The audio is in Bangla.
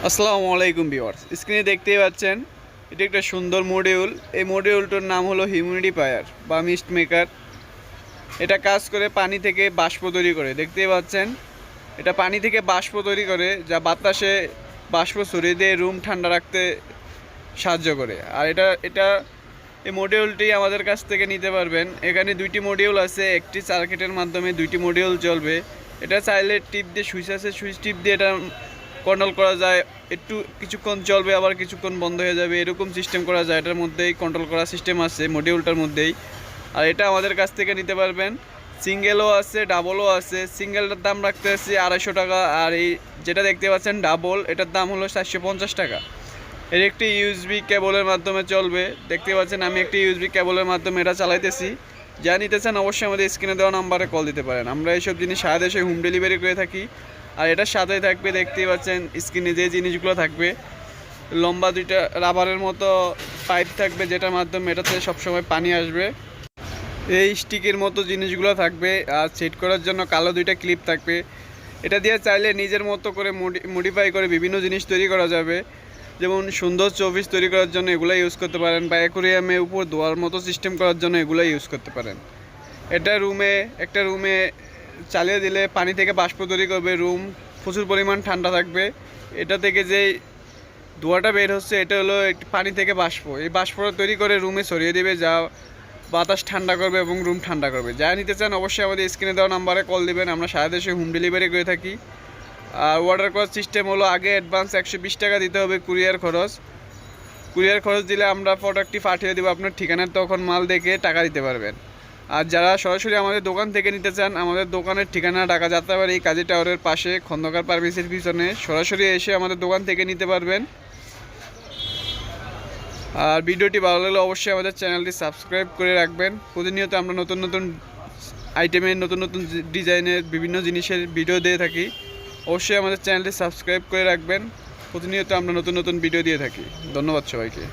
আসসালামু আলাইকুম ভিউয়ার্স, স্ক্রিনে দেখতেই পাচ্ছেন এটা একটা সুন্দর মডিউল। এই মডিউলটার নাম হলো হিউমিডিফায়ার বা মিস্ট মেকার। এটা কাজ করে পানি থেকে বাষ্প তৈরি করে। দেখতেই পাচ্ছেন এটা পানি থেকে বাষ্প তৈরি করে, যা বাতাসে বাষ্প ছড়িয়ে দিয়ে রুম ঠান্ডা রাখতে সাহায্য করে। আর এটা এই মডিউলটি আমাদের কাছ থেকে নিতে পারবেন। এখানে দুইটি মডিউল আছে, একটি সার্কিটের মাধ্যমে দুইটি মডিউল চলবে। এটা চাইলে টিপ দিয়ে সুইচ আছে, সুইচ টিপ দিয়ে এটা কন্ট্রোল করা যায়। একটু কিছুক্ষণ চলবে আবার কিছুক্ষণ বন্ধ হয়ে যাবে, এরকম সিস্টেম করা যায়। এটার মধ্যেই কন্ট্রোল করার সিস্টেম আছে মডিউলটার মধ্যেই। আর এটা আমাদের কাছ থেকে নিতে পারবেন। সিঙ্গেলও আছে, ডাবলও আছে। সিঙ্গেলটার দাম রাখতে আসছি 250 টাকা, আর এই যেটা দেখতে পাচ্ছেন ডাবল, এটার দাম হলো 450 টাকা। এর একটি ইউএসবি কেবলের মাধ্যমে চলবে। দেখতে পাচ্ছেন আমি একটি ইউএসবি কেবলের মাধ্যমে এটা চালাইতেছি। যা নিতে চান অবশ্যই আমাদের স্ক্রিনে দেওয়া নাম্বারে কল দিতে পারেন। আমরা এইসব জিনিস সারা দেশে হোম ডেলিভারি করে থাকি। আর এটার সাথেই থাকবে, দেখতেই পাচ্ছেন স্ক্রিনে যে জিনিসগুলো থাকবে, লম্বা দুইটা রাবারের মতো পাইপ থাকবে, যেটার মাধ্যমে এটাতে সবসময় পানি আসবে। এই স্টিকের মতো জিনিসগুলো থাকবে। আর সেট করার জন্য কালো দুইটা ক্লিপ থাকবে। এটা দিয়ে চাইলে নিজের মতো করে মডিফাই করে বিভিন্ন জিনিস তৈরি করা যাবে। যেমন সুন্দর চৌপিস তৈরি করার জন্য এগুলো ইউজ করতে পারেন, বা অ্যাকোরিয়ামে উপর ধোয়ার মতো সিস্টেম করার জন্য এগুলো ইউজ করতে পারেন। এটা একটা রুমে চালিয়ে দিলে পানি থেকে বাষ্প তৈরি করবে, রুম প্রচুর পরিমাণ ঠান্ডা থাকবে। এটা থেকে যে ধোঁয়াটা বের হচ্ছে এটা হলো পানি থেকে বাষ্প। এই বাষ্পটা তৈরি করে রুমে ছড়িয়ে দেবে, যা বাতাস ঠান্ডা করবে এবং রুম ঠান্ডা করবে। যা নিতে চান অবশ্যই আমাদের স্ক্রিনে দেওয়া নাম্বারে কল দিবেন। আমরা সারা দেশে হোম ডেলিভারি করে থাকি। আর অর্ডার করার সিস্টেম হলো আগে অ্যাডভান্স 120 টাকা দিতে হবে কুরিয়ার খরচ দিলে আমরা প্রোডাক্টটি পাঠিয়ে দেবো আপনার ঠিকানায়, তখন মাল দেখে টাকা দিতে পারবেন। আর যারা সরাসরি আমাদের দোকান থেকে নিতে চান, আমাদের দোকানের ঠিকানা ঢাকা যাত্রাবাড়ি কাজী টাওয়ারের পাশে খন্দকার ফার্মেসির পিছনে। সরাসরি এসে আমাদের দোকান থেকে নিতে পারবেন। আর ভিডিওটি ভালো লাগলে অবশ্যই আমাদের চ্যানেলটি সাবস্ক্রাইব করে রাখবেন। প্রতিনিয়ত আমরা নতুন নতুন আইটেমের, নতুন নতুন ডিজাইনের বিভিন্ন জিনিসের ভিডিও দিয়ে থাকি। অবশ্যই আমাদের চ্যানেলটি সাবস্ক্রাইব করে রাখবেন। প্রতিনিয়ত আমরা নতুন নতুন ভিডিও দিয়ে থাকি। ধন্যবাদ সবাইকে।